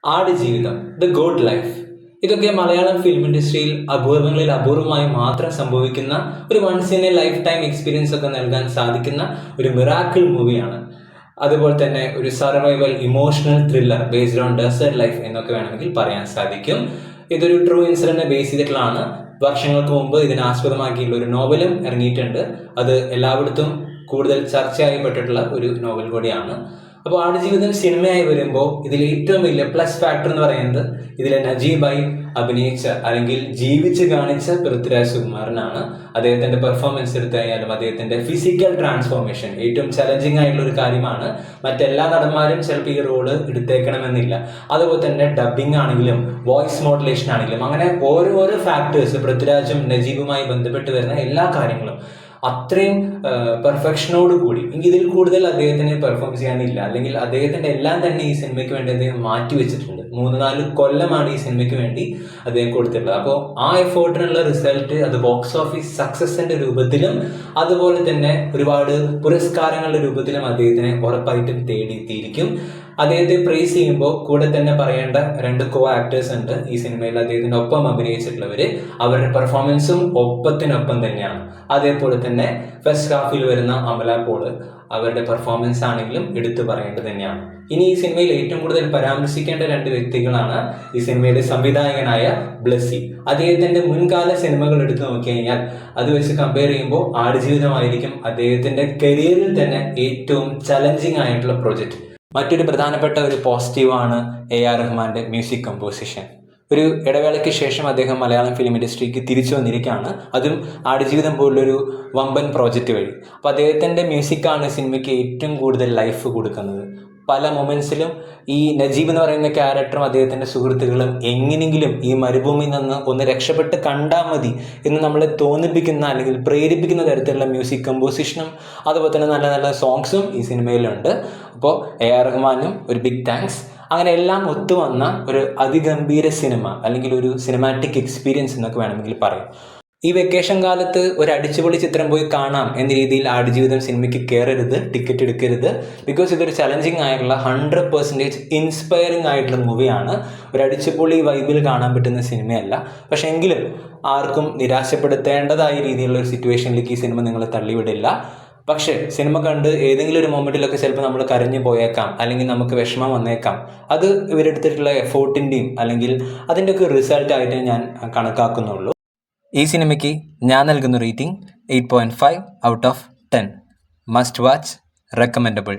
Aadujeevitham, the God life. ഇതൊക്കെ Malayalam film ഇൻഡസ്ട്രിയിൽ അപൂർവങ്ങളിൽ അപൂർവമായി മാത്രം സംഭവിക്കുന്ന ഒരു once in a life time experience ഒക്കെ നൽകാൻ സാധിക്കുന്ന ഒരു മിറാക്കിൾ മൂവിയാണ്. അതുപോലെ തന്നെ ഒരു survival emotional thriller based on desert life എന്നൊക്കെ വേണമെങ്കിൽ പറയാൻ സാധിക്കും. ഇതൊരു ട്രൂ ഇൻസിഡന്റിനെ ബേസ് ചെയ്തിട്ടുള്ളതാണ്. വർഷങ്ങൾക്ക് മുമ്പ് ഇതിനെ ആസ്പദമാക്കിയുള്ള ഒരു നോവലും ഇറങ്ങിയിട്ടുണ്ട്. അത് എല്ലായിടത്തും കൂടുതൽ ചർച്ചയായപ്പെട്ടിട്ടുള്ള ഒരു നോവൽ കൂടിയാണ്. അപ്പോൾ ആടുജീവിതം സിനിമയായി വരുമ്പോൾ ഇതിൽ ഏറ്റവും വലിയ പ്ലസ് ഫാക്ടർ എന്ന് പറയുന്നത് ഇതിലെ നജീബായി അഭിനയിച്ച അല്ലെങ്കിൽ ജീവിച്ച് കാണിച്ച പൃഥ്വിരാജ് സുകുമാരനാണ്. അദ്ദേഹത്തിന്റെ പെർഫോമൻസ് എടുത്തായാലും അദ്ദേഹത്തിന്റെ ഫിസിക്കൽ ട്രാൻസ്ഫോർമേഷൻ ഏറ്റവും ചലഞ്ചിങ് ആയിട്ടുള്ള ഒരു കാര്യമാണ്. മറ്റെല്ലാ നടന്മാരും ചിലപ്പോൾ ഈ റോള് എടുത്തേക്കണമെന്നില്ല. അതുപോലെ തന്നെ ഡബിങ് ആണെങ്കിലും വോയിസ് മോഡുലേഷൻ ആണെങ്കിലും അങ്ങനെ ഓരോരോ ഫാക്ടേഴ്സ് പൃഥ്വിരാജും നജീബുമായി ബന്ധപ്പെട്ട് വരുന്ന എല്ലാ കാര്യങ്ങളും അത്രയും പെർഫെക്ഷനോട് കൂടി ഇതിൽ കൂടുതൽ അദ്ദേഹത്തിന് പെർഫോം ചെയ്യാനില്ല. അല്ലെങ്കിൽ അദ്ദേഹത്തിന്റെ എല്ലാം തന്നെ ഈ സിനിമയ്ക്ക് വേണ്ടി അദ്ദേഹം മാറ്റി വെച്ചിട്ടുണ്ട്. 3-4 കൊല്ലമാണ് ഈ സിനിമയ്ക്ക് വേണ്ടി അദ്ദേഹം കൊടുത്തിട്ടുള്ളത്. അപ്പോൾ ആ എഫേർട്ടിനുള്ള റിസൾട്ട് അത് ബോക്സ് ഓഫീസ് സക്സസിന്റെ രൂപത്തിലും അതുപോലെ തന്നെ ഒരുപാട് പുരസ്കാരങ്ങളുടെ രൂപത്തിലും അദ്ദേഹത്തിനെ ഉറപ്പായിട്ടും തേടിയെത്തിയിരിക്കും. അദ്ദേഹത്തെ പ്രൈസ് ചെയ്യുമ്പോൾ കൂടെ തന്നെ പറയേണ്ട 2 കോ ആക്ടേഴ്സ് ഉണ്ട് ഈ സിനിമയിൽ അദ്ദേഹത്തിന്റെ ഒപ്പം അഭിനയിച്ചിട്ടുള്ളവര്. അവരുടെ പെർഫോമൻസും ഒപ്പത്തിനൊപ്പം തന്നെയാണ്. അതേപോലെ തന്നെ ഫസ്റ്റ് ഹാഫിൽ വരുന്ന അമല പോള്, അവരുടെ പെർഫോമൻസ് ആണെങ്കിലും എടുത്തു പറയേണ്ടത് തന്നെയാണ്. ഇനി ഈ സിനിമയിൽ ഏറ്റവും കൂടുതൽ പരാമർശിക്കേണ്ട 2 വ്യക്തികളാണ് ഈ സിനിമയുടെ സംവിധായകനായ ബ്ലസ്സി. അദ്ദേഹത്തിന്റെ മുൻകാല സിനിമകൾ എടുത്തു നോക്കി കഴിഞ്ഞാൽ അത് വെച്ച് കമ്പയർ ചെയ്യുമ്പോൾ ആടുജീവിതമായിരിക്കും അദ്ദേഹത്തിന്റെ കരിയറിൽ തന്നെ ഏറ്റവും ചലഞ്ചിങ് ആയിട്ടുള്ള പ്രൊജക്ട്. മറ്റൊരു പ്രധാനപ്പെട്ട ഒരു പോസിറ്റീവാണ് AR റഹ്മാന്റെ മ്യൂസിക് കമ്പോസിഷൻ. ഒരു ഇടവേളയ്ക്ക് ശേഷം അദ്ദേഹം മലയാളം ഫിലിം ഇൻഡസ്ട്രിക്ക് തിരിച്ചു വന്നിരിക്കുകയാണ്. അതും ആടുജീവിതം പോലുള്ളൊരു വമ്പൻ പ്രോജക്റ്റ് വഴി. അപ്പോൾ അദ്ദേഹത്തിൻ്റെ മ്യൂസിക്കാണ് സിനിമയ്ക്ക് ഏറ്റവും കൂടുതൽ ലൈഫ് കൊടുക്കുന്നത്. പല മൊമെന്റ്സിലും ഈ നജീബ് എന്ന് പറയുന്ന ക്യാരക്ടറും അദ്ദേഹത്തിൻ്റെ സുഹൃത്തുക്കളും എങ്ങനെയെങ്കിലും ഈ മരുഭൂമിയിൽ നിന്ന് ഒന്ന് രക്ഷപ്പെട്ട് കണ്ടാൽ മതി എന്ന് നമ്മളെ തോന്നിപ്പിക്കുന്ന അല്ലെങ്കിൽ പ്രേരിപ്പിക്കുന്ന തരത്തിലുള്ള മ്യൂസിക് കമ്പോസിഷനും അതുപോലെ തന്നെ നല്ല നല്ല സോങ്സും ഈ സിനിമയിലുണ്ട്. അപ്പോൾ AR റഹ്മാനും ഒരു ബിഗ് താങ്ക്സ്. അങ്ങനെ എല്ലാം ഒത്തുവന്ന ഒരു അതിഗംഭീര സിനിമ അല്ലെങ്കിൽ ഒരു സിനിമാറ്റിക് എക്സ്പീരിയൻസ് എന്നൊക്കെ വേണമെങ്കിൽ പറയും. ഈ വെക്കേഷൻ കാലത്ത് ഒരു അടിച്ചുപൊളി ചിത്രം പോയി കാണാം എന്ന രീതിയിൽ ആടുജീവിതം സിനിമയ്ക്ക് കയറരുത്, ടിക്കറ്റ് എടുക്കരുത്. ബിക്കോസ് ഇതൊരു ചലഞ്ചിങ് ആയിട്ടുള്ള 100% ഇൻസ്പയറിംഗ് ആയിട്ടുള്ള മൂവിയാണ്. ഒരു അടിച്ചുപൊളി വൈബിൽ കാണാൻ പറ്റുന്ന സിനിമയല്ല. പക്ഷെ എങ്കിലും ആർക്കും നിരാശപ്പെടുത്തേണ്ടതായ രീതിയിലുള്ള ഒരു സിറ്റുവേഷനിലേക്ക് ഈ സിനിമ നിങ്ങളെ തള്ളിവിടില്ല. പക്ഷേ സിനിമ കണ്ട് ഏതെങ്കിലും ഒരു മൊമെന്റിലൊക്കെ ചിലപ്പോൾ നമ്മൾ കരഞ്ഞു പോയേക്കാം, അല്ലെങ്കിൽ നമുക്ക് വിഷമം വന്നേക്കാം. അത് ഇവരെടുത്തിട്ടുള്ള എഫോർട്ടിൻ്റെയും അല്ലെങ്കിൽ അതിൻ്റെയൊക്കെ റിസൾട്ടായിട്ട് ഞാൻ കണക്കാക്കുന്നുള്ളൂ. ഈ സിനിമയ്ക്ക് ഞാൻ നൽകുന്ന rating 8.5 out of 10. Must watch, recommendable.